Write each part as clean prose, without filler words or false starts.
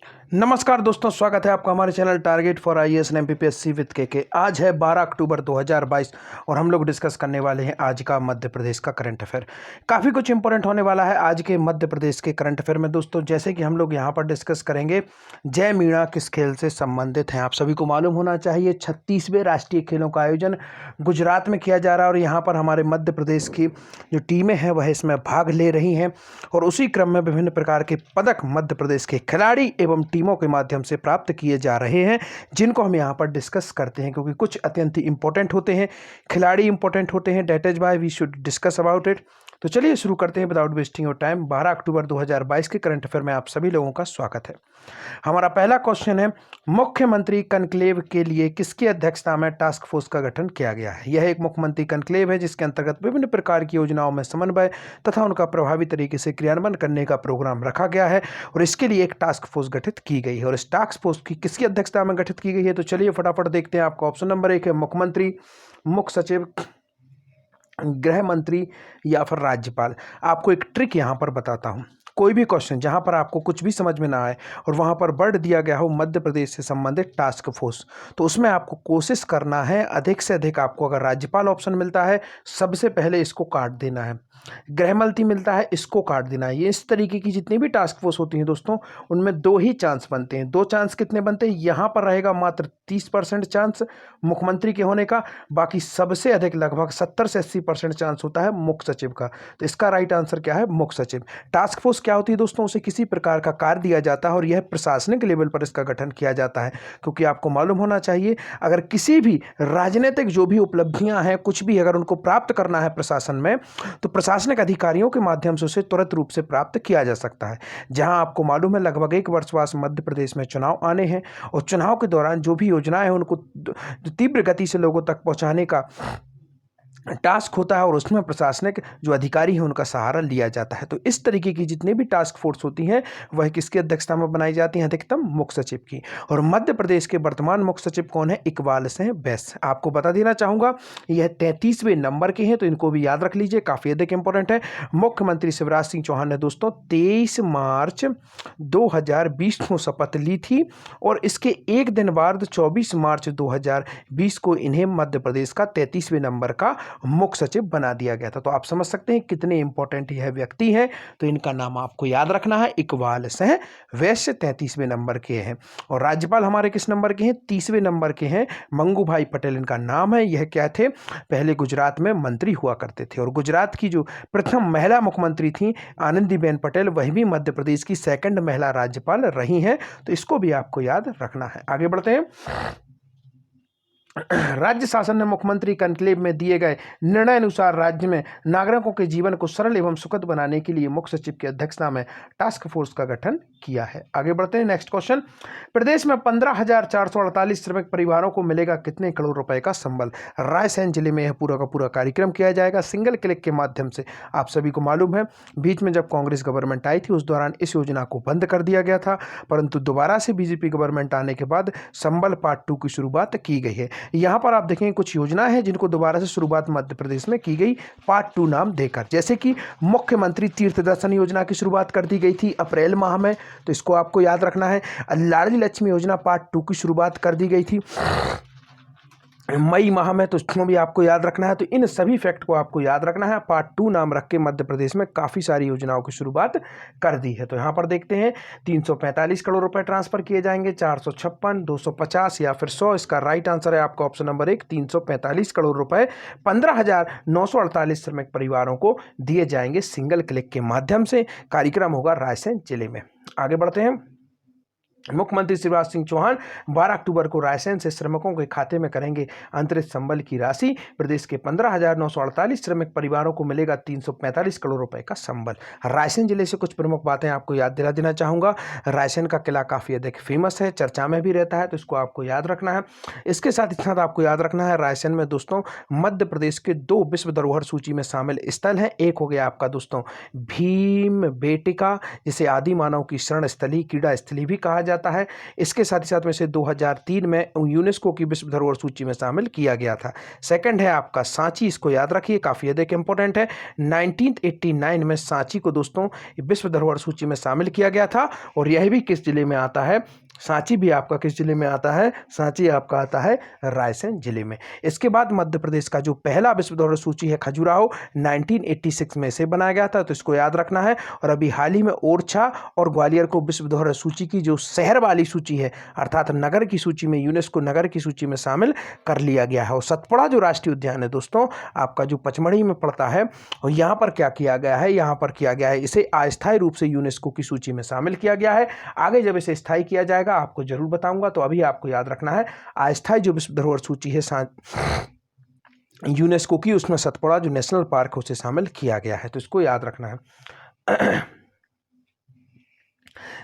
नमस्कार दोस्तों, स्वागत है आपका हमारे channel target for IAS and MPPSC with के। आज है 12 अक्टूबर 2022 और हम लोग डिस्कस करने वाले हैं आज का मध्य प्रदेश का करंट अफेयर। काफ़ी कुछ इंपॉर्टेंट होने वाला है आज के मध्य प्रदेश के करंट अफेयर में दोस्तों। जैसे कि हम लोग यहाँ पर डिस्कस करेंगे जय मीणा किस खेल से संबंधित हैं। आप सभी को मालूम होना चाहिए 36वें राष्ट्रीय खेलों का आयोजन गुजरात में किया जा रहा है और यहाँ पर हमारे मध्य प्रदेश की जो टीमें हैं वह इसमें भाग ले रही हैं और उसी क्रम में विभिन्न प्रकार के पदक मध्य प्रदेश के खिलाड़ी एवं टीमों के माध्यम से प्राप्त किए जा रहे हैं, जिनको हम यहाँ पर डिस्कस करते हैं क्योंकि कुछ अत्यंत ही इंपॉर्टेंट होते हैं, खिलाड़ी इंपॉर्टेंट होते हैं। That is why we should discuss about it. तो चलिए शुरू करते हैं विदाउट वेस्टिंग योर टाइम। 12 अक्टूबर 2022 के करंट अफेयर में आप सभी लोगों का स्वागत है। हमारा पहला क्वेश्चन है, मुख्यमंत्री कनक्लेव के लिए किसकी अध्यक्षता में टास्क फोर्स का गठन किया गया है। यह एक मुख्यमंत्री कनक्लेव है जिसके अंतर्गत विभिन्न प्रकार की योजनाओं में समन्वय तथा उनका प्रभावी तरीके से क्रियान्वयन करने का प्रोग्राम रखा गया है और इसके लिए एक टास्क फोर्स गठित की गई है। और इस टास्क फोर्स की किसकी अध्यक्षता में गठित की गई है, तो चलिए फटाफट देखते हैं। आपका ऑप्शन नंबर 1 है मुख्यमंत्री, मुख्य सचिव, गृह मंत्री या फिर राज्यपाल। आपको एक ट्रिक यहां पर बताता हूं। कोई भी क्वेश्चन जहां पर आपको कुछ भी समझ में ना आए और वहां पर वर्ड दिया गया हो मध्य प्रदेश से संबंधित टास्क फोर्स, तो उसमें आपको कोशिश करना है अधिक से अधिक। आपको अगर राज्यपाल ऑप्शन मिलता है सबसे पहले इसको काट देना है, गृह मंत्री मिलता है इसको काट देना है। ये इस तरीके की जितनी भी टास्क फोर्स होती हैं दोस्तों, उनमें दो ही चांस बनते हैं। दो चांस कितने बनते हैं, यहां पर रहेगा मात्र 30% चांस मुख्यमंत्री के होने का, बाकी सबसे अधिक लगभग 70 से 80% चांस होता है मुख्य सचिव का। तो इसका राइट आंसर क्या है, मुख्य सचिव। टास्क फोर्स क्या होती है दोस्तों, उसे किसी प्रकार का कार्य दिया जाता है और यह प्रशासनिक लेवल पर इसका गठन किया जाता है। क्योंकि आपको मालूम होना चाहिए अगर किसी भी राजनीतिक जो भी उपलब्धियां हैं, कुछ भी अगर उनको प्राप्त करना है प्रशासन में, तो प्रशासनिक अधिकारियों के माध्यम से उसे तुरंत रूप से प्राप्त किया जा सकता है। जहां आपको मालूम है लगभग 1 वर्ष बाद मध्य प्रदेश में चुनाव आने हैं और चुनाव के दौरान जो भी योजनाएं हैं उनको तीव्र गति से लोगों तक पहुंचाने का टास्क होता है और उसमें प्रशासनिक जो अधिकारी हैं उनका सहारा लिया जाता है। तो इस तरीके की जितनी भी टास्क फोर्स होती हैं वह किसकी अध्यक्षता में बनाई जाती हैं, अधिकतम मुख्य सचिव की। और मध्य प्रदेश के वर्तमान मुख्य सचिव कौन है, इकबाल सिंह बैस। आपको बता देना चाहूंगा यह 33वें नंबर के हैं, तो इनको भी याद रख लीजिए, काफी अधिक इंपॉर्टेंट है। मुख्यमंत्री शिवराज सिंह चौहान ने दोस्तों 23 मार्च 2020 को शपथ ली थी और इसके एक दिन बाद 24 मार्च 2020 को इन्हें मध्य प्रदेश का 33वें नंबर का मुख्य सचिव बना दिया गया था। तो आप समझ सकते हैं कितने इंपॉर्टेंट यह व्यक्ति हैं। तो इनका नाम आपको याद रखना है, इकबाल सिंह वैश्य 33वें नंबर के हैं। और राज्यपाल हमारे किस नंबर के हैं, 30वें नंबर के हैं, मंगू भाई पटेल इनका नाम है। यह क्या थे, पहले गुजरात में मंत्री हुआ करते थे और गुजरात की जो प्रथम महिला मुख्यमंत्री थी आनंदीबेन पटेल, वही भी मध्य प्रदेश की सेकंड महिला राज्यपाल रही हैं। तो इसको भी आपको याद रखना है। आगे बढ़ते हैं। राज्य शासन ने मुख्यमंत्री कनक्लेव में दिए गए निर्णय अनुसार राज्य में नागरिकों के जीवन को सरल एवं सुखद बनाने के लिए मुख्य सचिव की अध्यक्षता में टास्क फोर्स का गठन किया है। आगे बढ़ते हैं। नेक्स्ट क्वेश्चन, प्रदेश में 15,448 श्रमिक परिवारों को मिलेगा कितने करोड़ रुपए का संबल। रायसेन जिले में यह पूरा का पूरा कार्यक्रम किया जाएगा सिंगल क्लिक के माध्यम से। आप सभी को मालूम है बीच में जब कांग्रेस गवर्नमेंट आई थी उस दौरान इस योजना को बंद कर दिया गया था, परंतु दोबारा से बीजेपी गवर्नमेंट आने के बाद संबल पार्ट 2 की शुरुआत की गई है। यहाँ पर आप देखेंगे कुछ योजनाएं हैं जिनको दोबारा से शुरुआत मध्य प्रदेश में की गई पार्ट 2 नाम देकर, जैसे कि मुख्यमंत्री तीर्थ दर्शन योजना की शुरुआत कर दी गई थी अप्रैल माह में, तो इसको आपको याद रखना है। लाडली लक्ष्मी योजना पार्ट 2 की शुरुआत कर दी गई थी मई माह में, तो इसको भी आपको याद रखना है। तो इन सभी फैक्ट को आपको याद रखना है। पार्ट 2 नाम रख के मध्य प्रदेश में काफ़ी सारी योजनाओं की शुरुआत कर दी है। तो यहाँ पर देखते हैं 345 करोड़ रुपए ट्रांसफर किए जाएंगे, 456, 250 या फिर 100। इसका राइट आंसर है आपका ऑप्शन नंबर 1, 345 करोड़ रुपए 15,948 श्रमिक परिवारों को दिए जाएंगे सिंगल क्लिक के माध्यम से। कार्यक्रम होगा रायसेन जिले में। आगे बढ़ते हैं। मुख्यमंत्री शिवराज सिंह चौहान 12 अक्टूबर को रायसेन से श्रमिकों के खाते में करेंगे अंतरित संबल की राशि। प्रदेश के 15,948 श्रमिक परिवारों को मिलेगा 345 करोड़ रुपए का संबल। रायसेन जिले से कुछ प्रमुख बातें आपको याद दिला देना चाहूँगा। रायसेन का किला काफ़ी अधिक फेमस है, चर्चा में भी रहता है, तो इसको आपको याद रखना है। इसके साथ ही साथ आपको याद रखना है रायसेन में दोस्तों मध्य प्रदेश के 2 विश्व धरोहर सूची में शामिल स्थल हैं। एक हो गया आपका दोस्तों भीम बेटिका, जिसे आदि मानव की शरण स्थली, क्रीड़ा स्थली भी कहा जाता है। इसके साथ ही साथ में इसे 2003 में यूनेस्को की विश्व धरोहर सूची में शामिल किया गया था। सेकंड है आपका सांची, इसको याद रखिए, काफ़ी अधिक इंपॉर्टेंट है। 1989 में सांची को दोस्तों विश्व धरोहर सूची में शामिल किया गया था। और यह भी किस जिले में आता है, सांची भी आपका किस जिले में आता है, सांची आपका आता है रायसेन जिले में। इसके बाद मध्य प्रदेश का जो पहला विश्व धरोहर सूची है खजुराहो, 1986 में इसे बनाया गया था, तो इसको याद रखना है। और अभी हाल ही में ओरछा और ग्वालियर को विश्व धरोहर सूची की जो शहर वाली सूची है अर्थात नगर की सूची में, यूनेस्को नगर की सूची में शामिल कर लिया गया है। और सतपुड़ा जो राष्ट्रीय उद्यान है दोस्तों आपका जो पचमढ़ी में पड़ता है, और यहाँ पर क्या किया गया है, यहाँ पर किया गया है इसे अस्थायी रूप से यूनेस्को की सूची में शामिल किया गया है। आगे जब इसे स्थायी किया जाएगा आपको जरूर बताऊंगा, तो अभी आपको याद रखना है अस्थायी जो विश्व धरोहर सूची है यूनेस्को की, उसमें सतपुड़ा जो नेशनल पार्क है उसे शामिल किया गया है, तो इसको याद रखना है।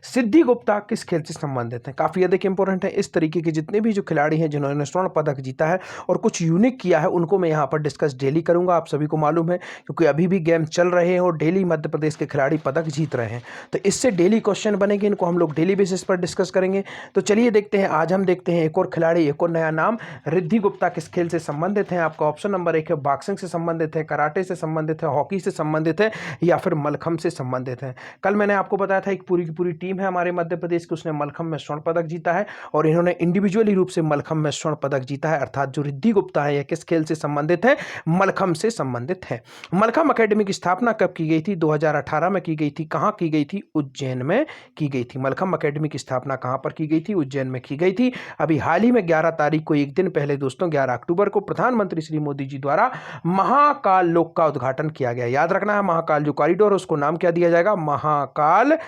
सिद्धि गुप्ता किस खेल से संबंधित हैं, काफ़ी अधिक इंपॉर्टेंट है। इस तरीके के जितने भी जो खिलाड़ी हैं जिन्होंने स्वर्ण पदक जीता है और कुछ यूनिक किया है, उनको मैं यहाँ पर डिस्कस डेली करूँगा, आप सभी को मालूम है, क्योंकि अभी भी गेम चल रहे हैं और डेली मध्य प्रदेश के खिलाड़ी पदक जीत रहे हैं, तो इससे डेली क्वेश्चन बनेंगे, इनको हम लोग डेली बेसिस पर डिस्कस करेंगे। तो चलिए देखते हैं, आज हम देखते हैं एक और खिलाड़ी, एक और नया नाम। रिद्धि गुप्ता किस खेल से संबंधित हैं, आपका ऑप्शन नंबर 1 है बॉक्सिंग से संबंधित है, कराटे से संबंधित है, हॉकी से संबंधित है, या फिर मलखम्ब से संबंधित है। कल मैंने आपको बताया था एक पूरी की पूरी टीम है हमारे मध्य प्रदेश की, उसने मलखम्ब में स्वर्ण पदक जीता है, और इन्होंने इंडिविजुअली रूप से मलखम्ब में स्वर्ण पदक जीता है। अर्थात जो रिद्धि गुप्ता है यह किस खेल से संबंधित है, मलखम्ब से संबंधित है। मलखम्ब अकेडमी की स्थापना कब की गई थी, 2018 में की गई थी। कहां की गई थी, उज्जैन में की गई थी। मलखम्ब अकेडमी की स्थापना कहां पर की गई थी, उज्जैन में की गई थी। अभी हाल ही में 11 तारीख को, एक दिन पहले दोस्तों 11 अक्टूबर को प्रधानमंत्री श्री मोदी जी द्वारा महाकाल लोक का उद्घाटन किया गया। याद रखना है, महाकाल जो कॉरिडोर उसको नाम क्या दिया जाएगा, महाकाल,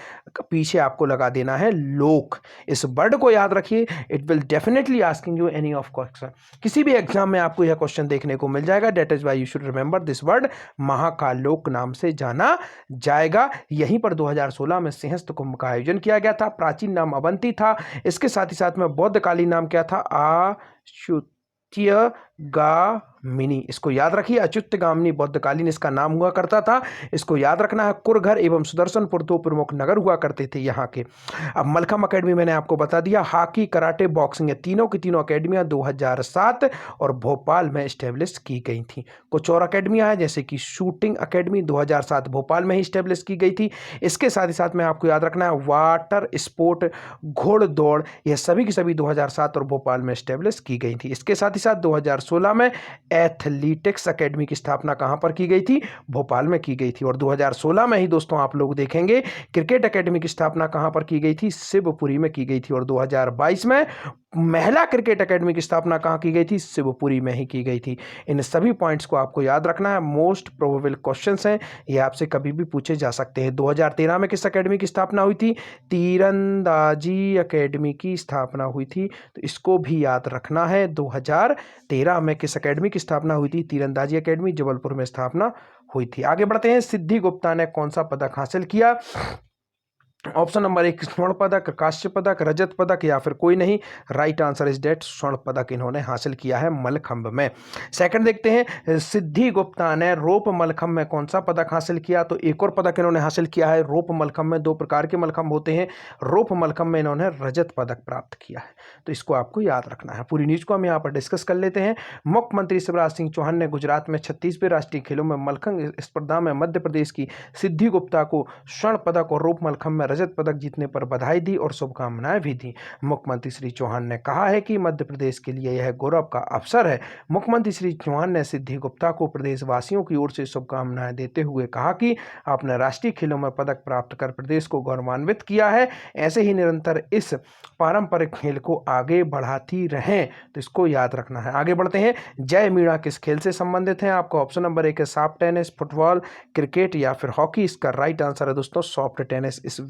पीछे आपको लगा देना है लोक। इस वर्ड को याद रखिए, it will definitely asking you any of question, किसी भी एग्जाम में आपको यह क्वेश्चन देखने को मिल जाएगा। That is why you should remember this word, Mahakal लोक नाम से जाना जाएगा। यहीं पर 2016 में सिंहस्थ कुंभ का आयोजन किया गया था। प्राचीन नाम अवंती था। इसके साथ ही साथ में बौद्धकालीन नाम क्या था, अच्युत्यगामिनी। इसको याद रखिए, अच्युत्यगामिनी बौद्धकालीन इसका नाम हुआ करता था। इसको याद रखना है। कुरघर एवं सुदर्शनपुर दो प्रमुख नगर हुआ करते थे यहाँ के। अब मलखम्ब अकेडमी मैंने आपको बता दिया, हॉकी, कराटे, बॉक्सिंग, तीनों की तीनों अकेडमियां 2007 और भोपाल में स्टेब्लिश की गई थी। कुछ और अकेडमियां हैं जैसे कि शूटिंग अकेडमी 2007 भोपाल में ही स्टेब्लिश की गई थी। इसके साथ ही साथ में आपको याद रखना है वाटर स्पोर्ट, घोड़दौड़, यह सभी की सभी 2007 और भोपाल में स्टेब्लिश की गई थी। इसके साथ ही साथ 2016 में एथलेटिक्स अकेडमी की स्थापना कहां पर की गई थी, भोपाल में की गई थी। और 2016 में ही दोस्तों आप लोग देखेंगे क्रिकेट अकेडमी की स्थापना कहां पर की गई थी, शिवपुरी में की गई थी। और 2022 में महिला क्रिकेट अकेडमी की स्थापना कहां की गई थी, शिवपुरी में ही की गई थी। इन सभी पॉइंट्स को आपको याद रखना है, मोस्ट प्रोबेबल क्वेश्चंस हैं, ये आपसे कभी भी पूछे जा सकते हैं। 2013 में किस अकेडमी की स्थापना हुई थी, तीरंदाजी अकेडमी की स्थापना हुई थी, तो इसको भी याद रखना है। 2013 में किस अकेडमी की स्थापना हुई थी, तीरंदाजी अकेडमी, जबलपुर में स्थापना हुई थी। आगे बढ़ते हैं, सिद्धि गुप्ता ने कौन सा पदक हासिल किया, ऑप्शन नंबर 1 स्वर्ण पदक, कांस्य पदक, रजत पदक, या फिर कोई नहीं। राइट आंसर इज डेट, स्वर्ण पदक इन्होंने हासिल किया है मलखंब में। सेकंड देखते हैं, सिद्धि गुप्ता ने रोप मलखंब में कौन सा पदक हासिल किया, तो एक और पदक इन्होंने हासिल किया है रोप मलखंब में। दो प्रकार के मलखंब होते हैं, रोप मलखंब में इन्होंने रजत पदक प्राप्त किया है, तो इसको आपको याद रखना है। पूरी न्यूज को हम यहाँ पर डिस्कस कर लेते हैं। मुख्यमंत्री शिवराज सिंह चौहान ने गुजरात में 36वें राष्ट्रीय खेलों में मलखंब स्पर्धा में मध्य प्रदेश की सिद्धि गुप्ता को स्वर्ण पदक और रोप मलखंब में रजत पदक जीतने पर बधाई दी और शुभकामनाएं भी दी। मुख्यमंत्री श्री चौहान ने कहा है कि मध्य प्रदेश के लिए यह गौरव का अवसर है। मुख्यमंत्री श्री चौहान ने सिद्धि गुप्ता को प्रदेशवासियों की ओर से शुभकामनाएं देते हुए कहा कि आपने राष्ट्रीय खेलों में पदक प्राप्त कर प्रदेश को गौरवान्वित किया है, ऐसे ही निरंतर इस पारंपरिक खेल को आगे बढ़ाती रहें, तो इसको याद रखना है। आगे बढ़ते हैं, जय मीणा किस खेल से संबंधित है, आपका ऑप्शन नंबर 1 है सॉफ्ट टेनिस, फुटबॉल, क्रिकेट, या फिर हॉकी। इसका राइट आंसर है दोस्तों सॉफ्ट टेनिस। इस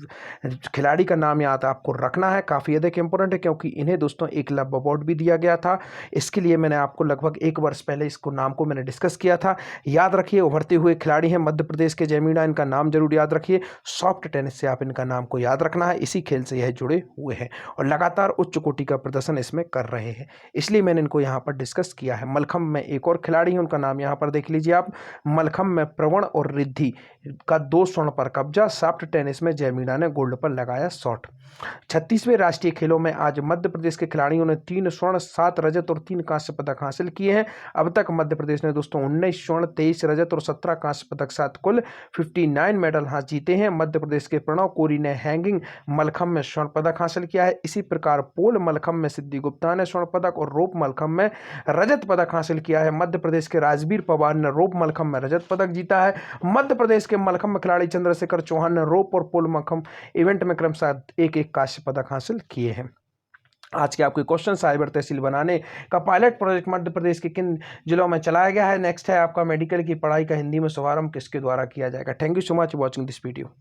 खिलाड़ी का नाम याद आपको रखना है, काफ़ी अधिक इंपॉर्टेंट है, क्योंकि इन्हें दोस्तों एकलव्य अवार्ड भी दिया गया था। इसके लिए मैंने आपको लगभग 1 वर्ष पहले इसको नाम को मैंने डिस्कस किया था। याद रखिए, उभरते हुए खिलाड़ी हैं मध्य प्रदेश के जय मीणा, इनका नाम जरूर याद रखिए। सॉफ्ट टेनिस से आप इनका नाम को याद रखना है, इसी खेल से यह जुड़े हुए हैं और लगातार उच्च कोटि का प्रदर्शन इसमें कर रहे हैं, इसलिए मैंने इनको यहाँ पर डिस्कस किया है। मलखंब में एक और खिलाड़ी है, उनका नाम यहाँ पर देख लीजिए आप। मलखंब में प्रवण और रिद्धि का 2 स्वर्ण पर कब्जा, सॉफ्ट टेनिस में जय मीणा गुप्ता ने गोल्ड पर लगाया शॉट। 36वें राष्ट्रीय खेलों में आज मध्य प्रदेश के खिलाड़ियों ने 3 स्वर्ण, 7 रजत और 3 कांस्य पदक हासिल किए हैं। अब तक मध्य प्रदेश ने दोस्तों 19 स्वर्ण, 23 रजत और 17 कांस्य पदक साथ कुल 59 मेडल जीते हैं। मध्य प्रदेश के प्रणव कोरी ने हैंगिंग मलखंभ में स्वर्ण पदक हासिल किया है। इसी प्रकार पोल मलखंभ में सिद्धि गुप्ता ने स्वर्ण पदक और रोप मलखंभ में रजत पदक हासिल किया है। मध्य प्रदेश के राजवीर पवार ने रोप मलखंभ में रजत पदक जीता है। मध्य प्रदेश के मलखंभ खिलाड़ी चंद्रशेखर चौहान ने रोप और पोल मलखंभ इवेंट में क्रमशः एक एक कांस्य पदक हासिल किए हैं। आज के आपके क्वेश्चन, साइबर तहसील बनाने का पायलट प्रोजेक्ट मध्य प्रदेश के किन जिलों में चलाया गया है। नेक्स्ट है आपका मेडिकल की पढ़ाई का हिंदी में शुभारंभ किसके द्वारा किया जाएगा। Thank you so much watching this video.